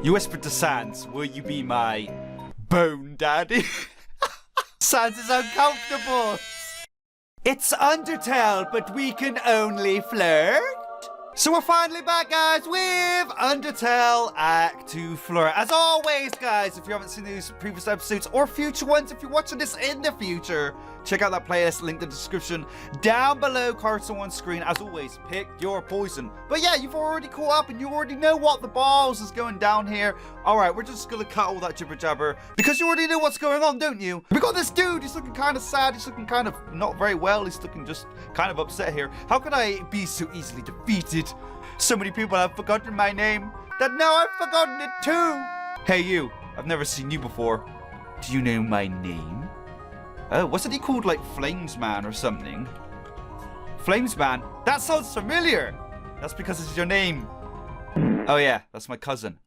You whispered to Sans, will you be my bone daddy? Sans is uncomfortable. It's Undertale, but we can only flirt. So we're finally back, guys, with Undertale Act 2 Flirt. As always, guys, if you haven't seen these previous episodes or future ones, if you're watching this in the future, check out that playlist, link in the description down below, cursor on screen. As always, pick your poison. But yeah, you've already caught up and you already know what the balls is going down here. All right, we're just gonna cut all that jibber jabber because you already know what's going on, don't you? We got this dude, he's looking kind of sad, he's looking kind of not very well, he's looking just kind of upset here. How can I be so easily defeated? So many people have forgotten my name that now I've forgotten it too. Hey you, I've never seen you before. Do you know my name? Oh, wasn't he called like Flamesman or something? Flamesman? That sounds familiar. That's because it's your name. Oh yeah, that's my cousin.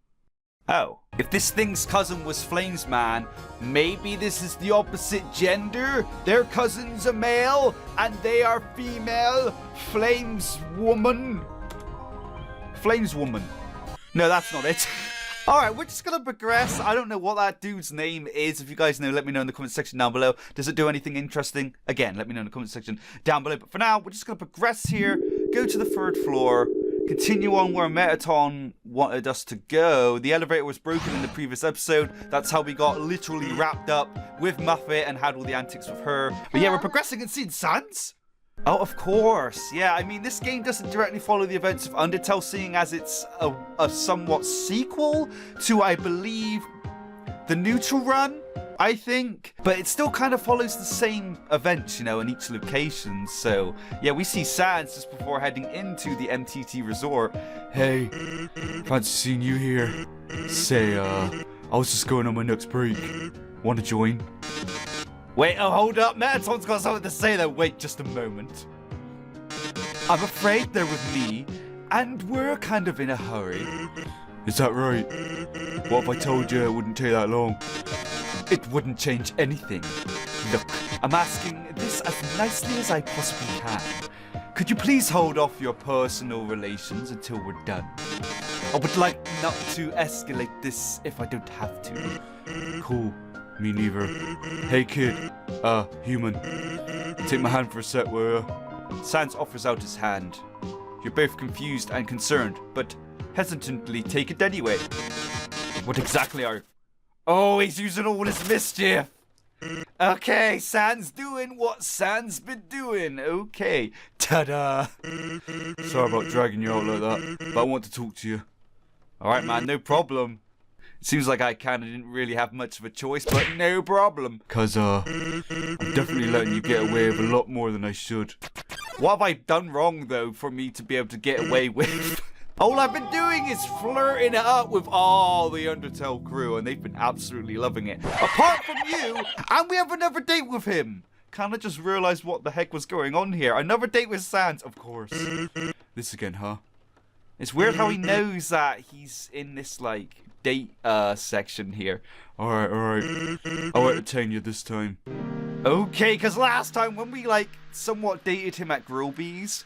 Oh, if this thing's cousin was Flamesman, maybe this is the opposite gender? Their cousin's a male and they are female. Flameswoman. Flameswoman. No, that's not it. Alright, we're just gonna progress. I don't know what that dude's name is. If you guys know, let me know in the comment section down below. Does it do anything interesting? Again, let me know in the comment section down below. But for now, we're just gonna progress here, go to the 3rd floor, continue on where Metaton wanted us to go. The elevator was broken in the previous episode. That's how we got literally wrapped up with Muffet and had all the antics with her. But yeah, we're progressing and seeing Sans. Oh, of course. Yeah, I mean, this game doesn't directly follow the events of Undertale, seeing as it's a somewhat sequel to, I believe, the Neutral Run, I think. But it still kind of follows the same events, you know, in each location. So, yeah, we see Sans just before heading into the MTT Resort. Hey, fancy seeing you here. Say, I was just going on my next break. Want to join? Wait, oh, hold up. Metaton's got something to say, though. Wait just a moment. I'm afraid they're with me, and we're kind of in a hurry. Is that right? What if I told you it wouldn't take that long? It wouldn't change anything. Look, I'm asking this as nicely as I possibly can. Could you please hold off your personal relations until we're done? I would like not to escalate this if I don't have to. Cool. Me neither. Hey kid, human. Take my hand for a sec, will ya? Sans offers out his hand. You're both confused and concerned, but hesitantly take it anyway. What exactly are you? Oh, he's using all his mischief. Okay, Sans doing what Sans been doing. Okay. Ta-da. Sorry about dragging you out like that, but I want to talk to you. Alright, man, no problem. It seems like I kinda didn't really have much of a choice, but no problem. Cause, I'm definitely letting you get away with a lot more than I should. What have I done wrong, though, for me to be able to get away with? All I've been doing is flirting it up with all the Undertale crew, and they've been absolutely loving it. Apart from you, and we have another date with him. Kinda just realized what the heck was going on here. Another date with Sans, of course. This again, huh? It's weird how he knows that he's in this, like, date section here. Alright, I won't entertain you this time. Okay, because last time when we like somewhat dated him at Grillby's,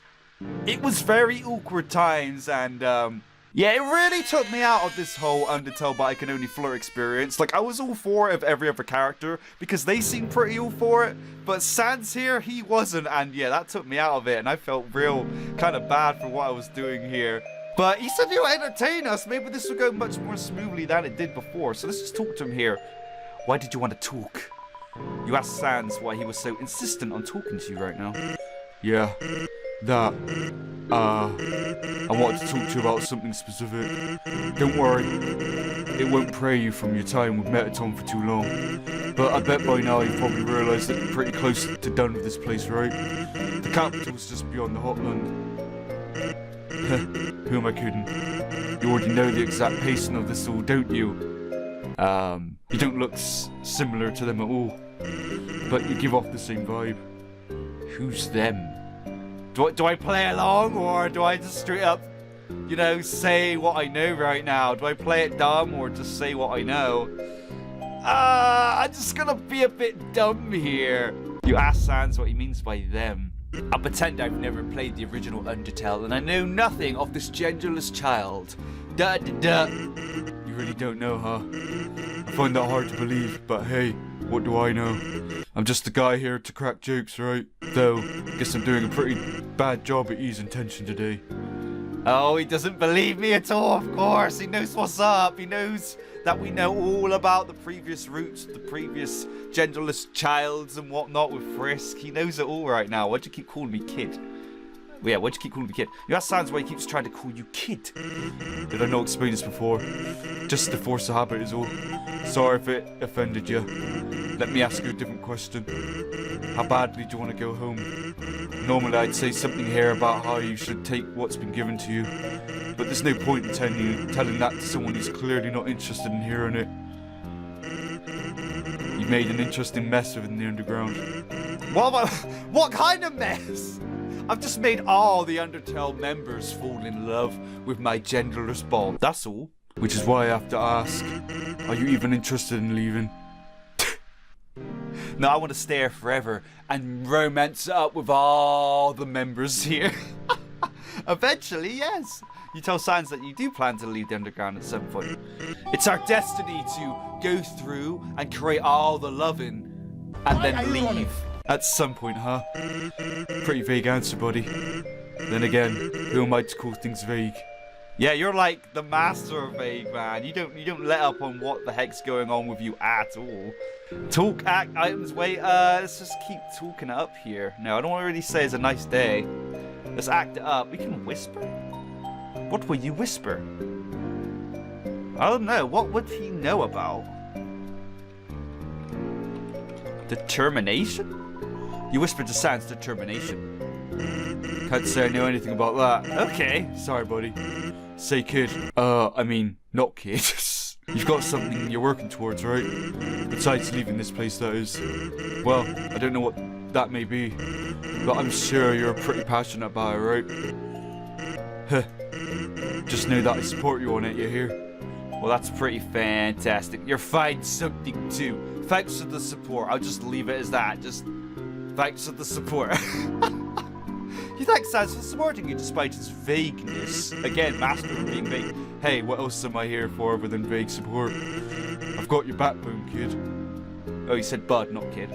it was very awkward times, and yeah, it really took me out of this whole Undertale but I can only flirt experience. Like, I was all for it of every other character because they seemed pretty all for it, but Sans here, he wasn't, and yeah, that took me out of it, and I felt real kind of bad for what I was doing here. But he said he'll entertain us. Maybe this will go much more smoothly than it did before. So let's just talk to him here. Why did you want to talk? You asked Sans why he was so insistent on talking to you right now. Yeah, that. I wanted to talk to you about something specific. Don't worry, it won't prey you from your time with Metaton for too long. But I bet by now you've probably realised that you're pretty close to done with this place, right? The capital's just beyond the Hotland. Who am I kidding? You already know the exact pacing of this all, don't you? You don't look similar to them at all, but you give off the same vibe. Who's them? Do I play along, or do I just straight up, you know, say what I know right now? Do I play it dumb, or just say what I know? I'm just gonna be a bit dumb here. You ask Sans what he means by them. I pretend I've never played the original Undertale and I know nothing of this genderless child. You You really don't know, huh? I find that hard to believe, but hey, what do I know? I'm just a guy here to crack jokes, right? Though, I guess I'm doing a pretty bad job at easing tension today. Oh, he doesn't believe me at all, of course. He knows what's up. He knows that we know all about the previous routes, the previous genderless childs and whatnot with Frisk. He knows it all right now. Why'd you keep calling me kid? Well, yeah, why'd you keep calling me kid? You know, that sounds why he keeps trying to call you kid. Did I not explain this before? Just the force of habit is all. Sorry if it offended you. Let me ask you a different question. How badly do you want to go home? Normally I'd say something here about how you should take what's been given to you. But there's no point in telling that to someone who's clearly not interested in hearing it. You made an interesting mess within the underground. What kind of mess? I've just made all the Undertale members fall in love with my genderless bond. That's all. Which is why I have to ask, are you even interested in leaving? No, I want to stay here forever and romance it up with all the members here. Eventually, yes. You tell Sans that you do plan to leave the underground at some point. It's our destiny to go through and create all the loving and then leave. At some point, huh? Pretty vague answer, buddy. Then again, who am I to call things vague? Yeah, you're like the master of vague, man. You don't let up on what the heck's going on with you at all. Talk, act, items, wait, let's just keep talking it up here. No, I don't want to really say it's a nice day. Let's act it up. We can whisper? What will you whisper? I don't know. What would he know about? Determination? You whispered to Sans determination. Can't say I know anything about that. Okay, sorry, buddy. Say kid. I mean, not kid. You've got something you're working towards, right? Besides leaving this place, that is. Well, I don't know what that may be, but I'm sure you're pretty passionate about it, right? Huh. Just know that I support you on it, you hear? Well, that's pretty fantastic. You're fine something too. Thanks for the support. I'll just leave it as that. Just thanks for the support. You thank Sans for supporting you despite its vagueness. Again, master of being vague. Hey, what else am I here for other than vague support? I've got your backbone, kid. Oh, you said bud, not kid.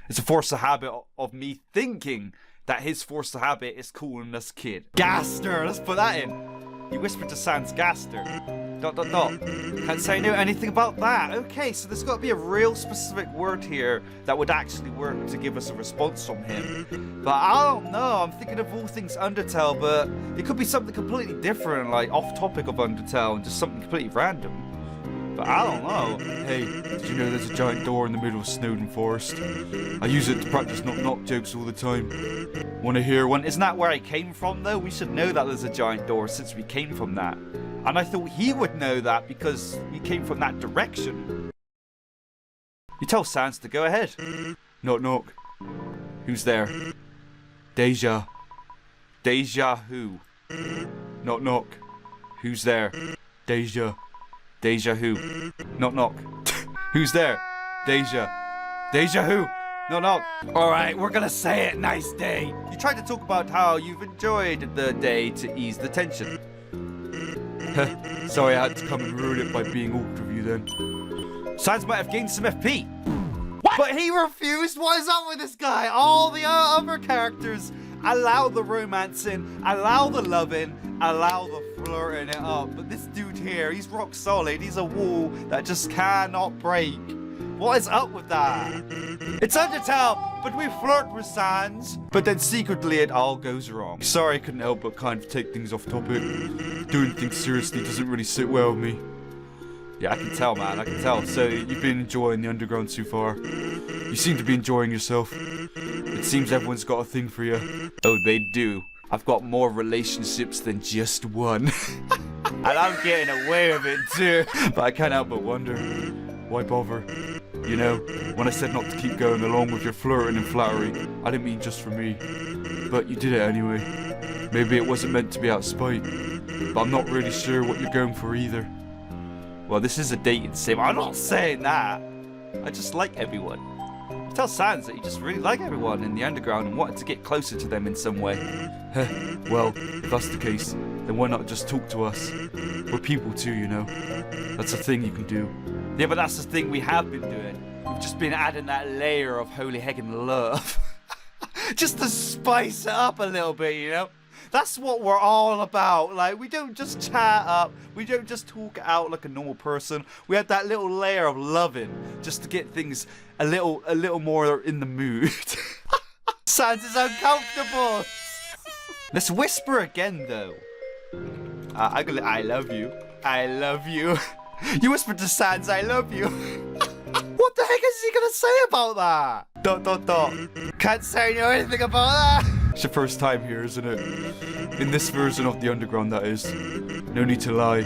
It's a force of habit of me thinking that his force of habit is calling us kid. Gaster, let's put that in. You whispered to Sans Gaster. ... Can't say I know anything about that. Okay, so there's got to be a real specific word here that would actually work to give us a response from him. But I don't know. I'm thinking of all things Undertale, but it could be something completely different, like off topic of Undertale and just something completely random. But I don't know. Hey, did you know there's a giant door in the middle of Snowden Forest? I use it to practice knock-knock jokes all the time. Want to hear one? Isn't that where I came from, though? We should know that there's a giant door since we came from that. And I thought he would know that because we came from that direction. You tell Sans to go ahead. Knock knock. Who's there? Deja. Deja who? Knock knock. Who's there? Deja. Deja who? Knock knock. Who's there? Deja. Deja who? Knock knock. Alright, we're gonna say it. Nice day. You tried to talk about how you've enjoyed the day to ease the tension. Sorry I had to come and ruin it by being awkward with you then. Sans might have gained some FP. What? But he refused? What is up with this guy? All the other characters allow the romancing, allow the loving, allow the flirting it up. But this dude here, he's rock solid. He's a wall that just cannot break. What is up with that? It's Undertale, but we flirt with Sans. But then secretly it all goes wrong. Sorry, I couldn't help but kind of take things off topic. Doing things seriously doesn't really sit well with me. Yeah, I can tell, man, I can tell. So, you've been enjoying the underground so far. You seem to be enjoying yourself. It seems everyone's got a thing for you. Oh, they do. I've got more relationships than just one. And I'm getting away with it too. But I can't help but wonder, why bother? You know, when I said not to keep going along with your flirting and flattery, I didn't mean just for me. But you did it anyway. Maybe it wasn't meant to be out of spite. But I'm not really sure what you're going for either. Well, this is a dating sim. I'm not saying that. I just like everyone. You tell Sans that you just really like everyone in the underground and wanted to get closer to them in some way. Well, if that's the case, then why not just talk to us? We're people too, you know. That's a thing you can do. Yeah, but that's the thing we have been doing. We've just been adding that layer of holy heckin' love. Just to spice it up a little bit, you know? That's what we're all about. Like, we don't just chat up. We don't just talk it out like a normal person. We have that little layer of loving just to get things a little more in the mood. Sans is uncomfortable. Let's whisper again, though. I love you. I love you. You whispered to Sans, I love you. What the heck is he gonna say about that? ... Can't say anything about that. It's your first time here, isn't it? In this version of the underground, that is. No need to lie.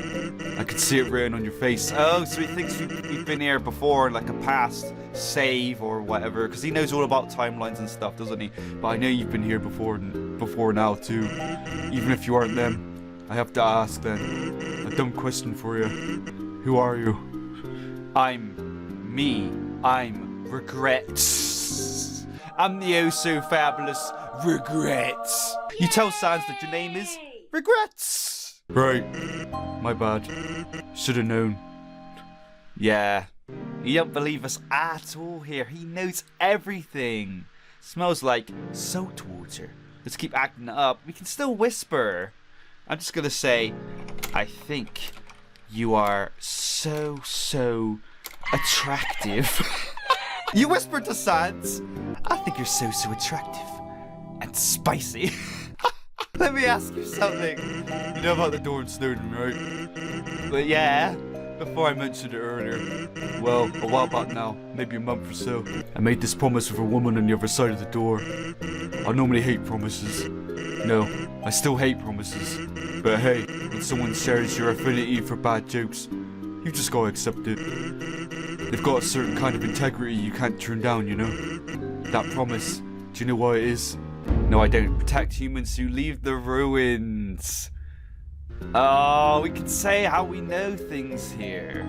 I could see it written on your face. Oh, so he thinks we've been here before, like a past save or whatever. Because he knows all about timelines and stuff, doesn't he? But I know you've been here before now too. Even if you aren't them. I have to ask then. A dumb question for you. Who are you? I'm me. I'm Regrets. I'm the oh so fabulous Regrets. You tell Sans that your name is Regrets. Right. My bad. Should have known. Yeah. He don't believe us at all here. He knows everything. Smells like salt water. Let's keep acting it up. We can still whisper. I'm just gonna say, I think you are so attractive. You whispered to Sans. I think you're so attractive and spicy. Let me ask you something. You know about the door in Snowden, right? But yeah, before I mentioned it earlier, well, a while back now, maybe a month or so, I made this promise with a woman on the other side of the door. I normally hate promises. No, I still hate promises. But hey, when someone shares your affinity for bad jokes, you just gotta accept it. They've got a certain kind of integrity you can't turn down, you know? That promise, do you know what it is? No, I don't. Protect humans who leave the ruins. Oh, we can say how we know things here.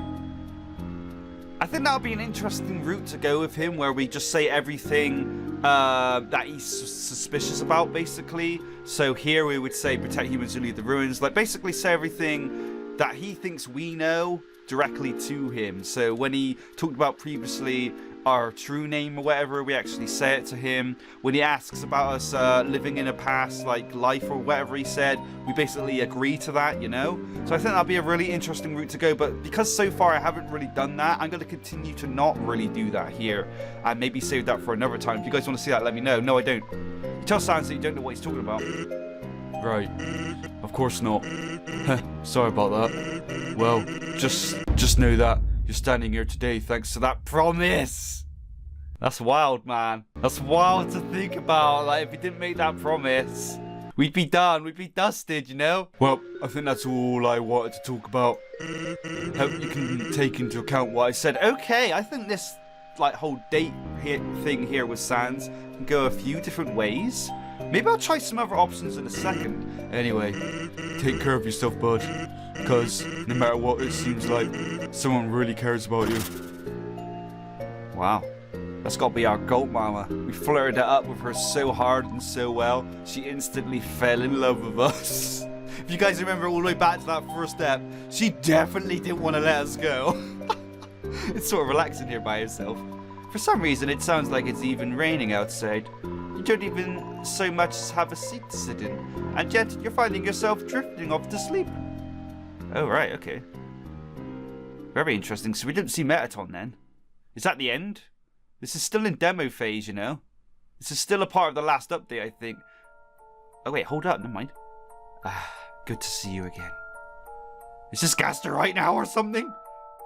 I think that would be an interesting route to go with him, where we just say everything that he's suspicious about, basically. So here we would say protect humans who leave the ruins. Like, basically say everything that he thinks we know directly to him. So when he talked about previously our true name or whatever, we actually say it to him. When he asks about us living in a past like life or whatever he said, we basically agree to that, you know? So I think that'd be a really interesting route to go, but because so far I haven't really done that, I'm going to continue to not really do that here, and maybe save that for another time. If you guys want to see that, let me know. No, I don't. You tell Sans that you don't know what he's talking about. Right. Of course not. Sorry about that. Well, just know that you're standing here today thanks to that promise. That's wild, man. That's wild to think about. Like, if he didn't make that promise, we'd be done. We'd be dusted, you know? Well, I think that's all I wanted to talk about. Hope you can take into account what I said. Okay, I think this like whole date thing here with Sans can go a few different ways. Maybe I'll try some other options in a second. Anyway, take care of yourself, bud. Because no matter what, it seems like someone really cares about you. Wow. That's got to be our goat mama. We flirted it up with her so hard and so well, she instantly fell in love with us. If you guys remember all the way back to that first step, she definitely didn't want to let us go. It's sort of relaxing here by herself. For some reason, it sounds like it's even raining outside. You don't even so much as have a seat to sit in, and yet you're finding yourself drifting off to sleep. Oh, right, okay. Very interesting. So we didn't see Metaton then. Is that the end? This is still in demo phase, you know? This is still a part of the last update, I think. Oh, wait, hold up, never mind. Good to see you again. Is this Gaster right now or something?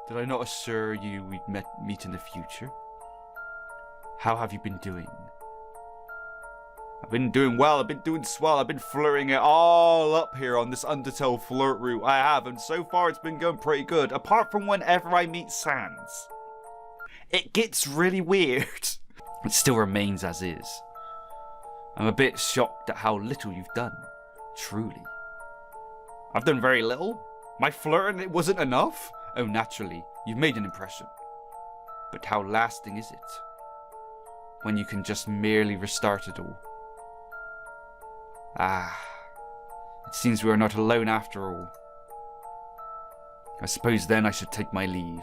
Did I not assure you we'd meet in the future? How have you been doing? I've been doing well, I've been doing swell, I've been flirting it all up here on this Undertale flirt route. I have, and so far it's been going pretty good. Apart from whenever I meet Sans. It gets really weird. It still remains as is. I'm a bit shocked at how little you've done. Truly. I've done very little? My flirting, it wasn't enough? Oh, naturally, you've made an impression. But how lasting is it? When you can just merely restart it all. It seems we are not alone after all. I suppose then I should take my leave.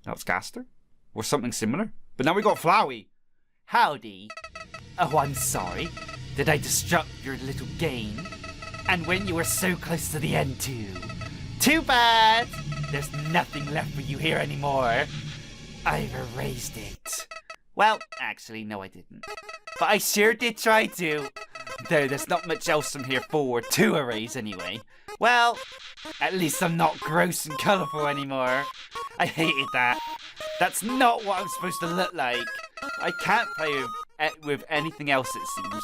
That was Gaster? Or something similar? But now we got Flowey. Howdy. Oh, I'm sorry. Did I disrupt your little game? And when you were so close to the end too. Too bad. There's nothing left for you here anymore. I've erased it. Well, actually, no I didn't. But I sure did try to. Though there's not much else from here forward to erase anyway. Well, at least I'm not gross and colourful anymore. I hated that. That's not what I'm supposed to look like. I can't play with anything else, it seems.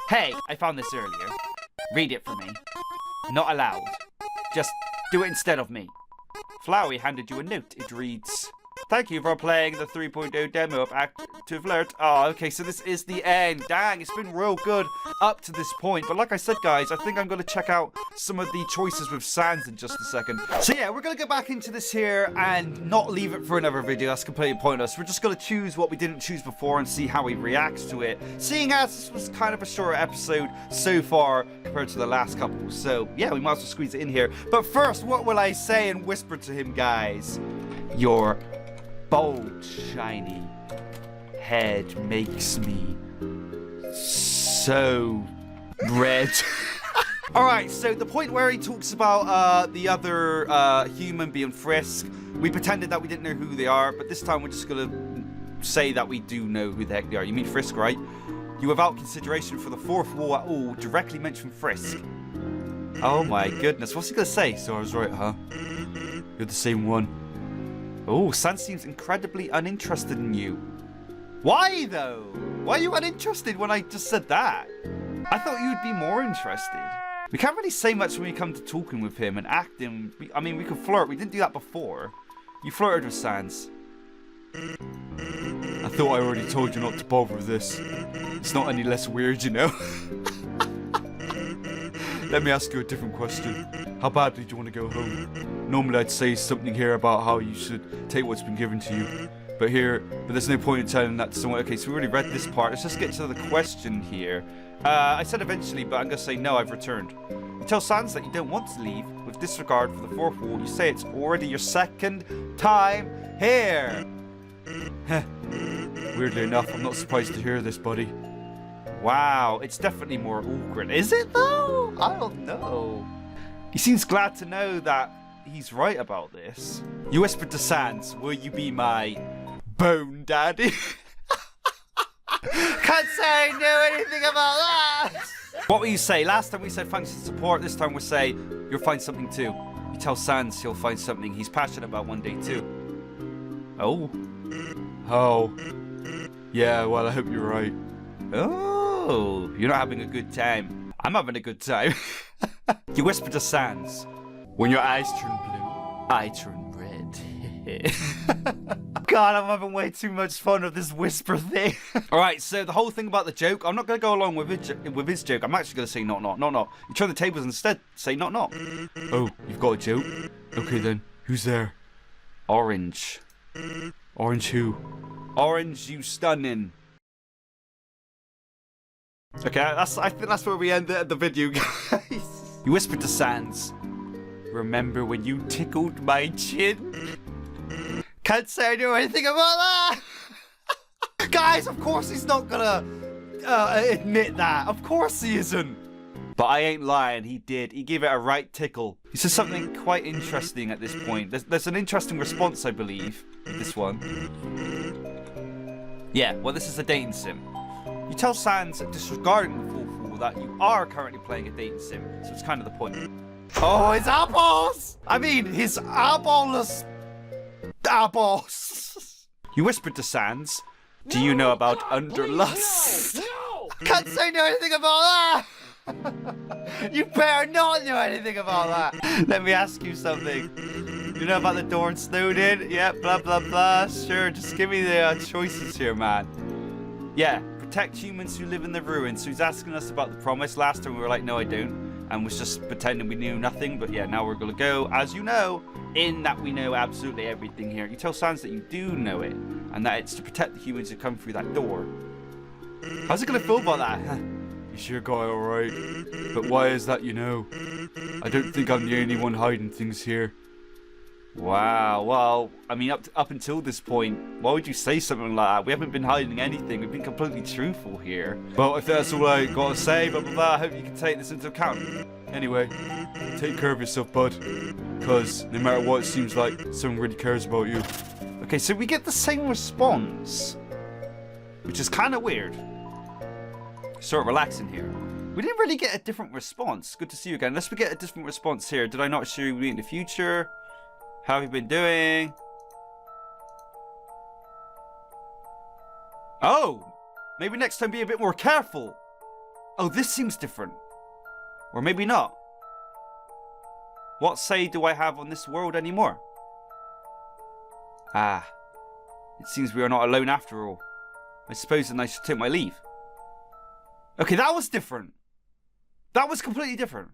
Hey, I found this earlier. Read it for me. Not allowed. Just do it instead of me. Flowey handed you a note. It reads, "Thank you for playing the 3.0 demo of Act to Flirt." Oh, okay, so this is the end. Dang, it's been real good up to this point. But like I said, guys, I think I'm going to check out some of the choices with Sans in just a second. So yeah, we're going to go back into this here and not leave it for another video. That's completely pointless. We're just going to choose what we didn't choose before and see how he reacts to it. Seeing as this was kind of a shorter episode so far compared to the last couple. So yeah, we might as well squeeze it in here. But first, what will I say and whisper to him, guys? Your bold, shiny head makes me so red. Alright, so the point where he talks about the other human being Frisk, we pretended that we didn't know who they are, but this time we're just gonna say that we do know who the heck they are. You mean Frisk, right? You, without consideration for the fourth wall at all, directly mention Frisk. Oh my goodness, what's he gonna say? So I was right, huh? You're the same one. Oh, Sans seems incredibly uninterested in you. Why, though? Why are you uninterested when I just said that? I thought you'd be more interested. We can't really say much when we come to talking with him and acting. I mean, we could flirt. We didn't do that before. You flirted with Sans. I thought I already told you not to bother with this. It's not any less weird, you know? Let me ask you a different question. How badly do you want to go home? Normally I'd say something here about how you should take what's been given to you. But there's no point in telling that to someone. Okay, so we already read this part. Let's just get to the question here. I said eventually, but I'm going to say no, I've returned. You tell Sans that you don't want to leave. With disregard for the fourth wall, you say it's already your second time here. Weirdly enough, I'm not surprised to hear this, buddy. Wow, it's definitely more awkward. Is it, though? I don't know. He seems glad to know that he's right about this. You whispered to Sans, "Will you be my bone daddy?" Can't say I know anything about that. What will you say? Last time we said thanks for support. This time we'll say you'll find something too. You tell Sans he'll find something he's passionate about one day too. Oh. Oh. Yeah, well, I hope you're right. Oh, you're not having a good time. I'm having a good time. You whisper to Sans, "When your eyes turn blue, I turn red." God, I'm having way too much fun with this whisper thing. Alright, so the whole thing about the joke, I'm not going to go along with his joke. I'm actually going to say knock knock, knock knock. You turn the tables instead, say knock knock. Oh, you've got a joke? Okay then, who's there? Orange. Orange who? Orange, you stunning. Okay, I think that's where we end the video, guys. You whispered to Sans, "Remember when you tickled my chin?" Can't say I know anything about that. Guys, of course he's not gonna admit that. Of course he isn't. But I ain't lying, he did. He gave it a right tickle. He says something quite interesting at this point. There's an interesting response, I believe. This one. Yeah, well, this is a dating sim. You tell Sans, disregarding the fourth wall, that you are currently playing a dating sim. So it's kind of the point. Oh, his eyeballs! I mean, his eyeballess eyeballs. You whispered to Sans, "Do you know about Underlust?" No! Can't say know anything about that. You better not know anything about that. Let me ask you something. You know about the door and Snowden? Yeah, blah, blah, blah. Sure, just give me the choices here, man. Yeah, protect humans who live in the ruins. So he's asking us about the promise. Last time we were like, no, I don't. And was just pretending we knew nothing. But yeah, now we're going to go, as you know, in that we know absolutely everything here. You tell Sans that you do know it. And that it's to protect the humans who come through that door. How's it gonna feel about that? You sure got it alright. But why is that, you know? I don't think I'm the only one hiding things here. Wow, well, I mean, up until this point, why would you say something like that? We haven't been hiding anything. We've been completely truthful here. Well, if that's all I gotta say, blah, blah, blah, I hope you can take this into account. Anyway, take care of yourself, bud. Because no matter what, it seems like someone really cares about you. Okay, so we get the same response, which is kind of weird. Sort of relaxing here. We didn't really get a different response. Good to see you again. Unless we get a different response here. Did I not show you in the future? How have you been doing? Oh! Maybe next time be a bit more careful. Oh, this seems different. Or maybe not. What say do I have on this world anymore? Ah. It seems we are not alone after all. I suppose then I should take my leave. Okay, that was different. That was completely different.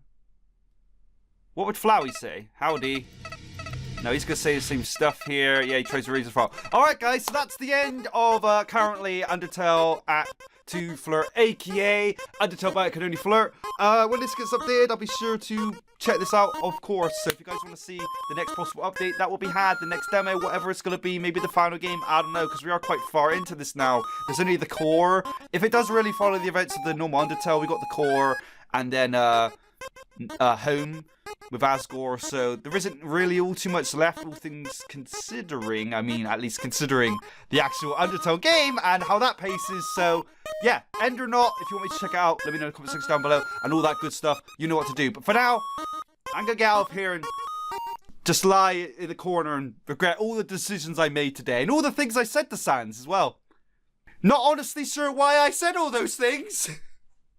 What would Flowey say? Howdy. No, he's going to say the same stuff here. Yeah, he tries to raise his file. Alright, guys, so that's the end of currently Undertale Act 2 Flirt, aka Undertale but I Can Only Flirt. When this gets updated, I'll be sure to check this out, of course. So if you guys want to see the next possible update that will be had, the next demo, whatever it's going to be, maybe the final game, I don't know, because we are quite far into this now. There's only the core. If it does really follow the events of the normal Undertale, we got the core, and then home with Asgore, so there isn't really all too much left, all things considering. I mean, at least considering the actual Undertale game and how that paces. So yeah, end or not, if you want me to check it out, let me know in the comment section down below and all that good stuff. You know what to do. But for now, I'm gonna get out of here and just lie in the corner and regret all the decisions I made today and all the things I said to Sans as well. Not honestly sure why I said all those things.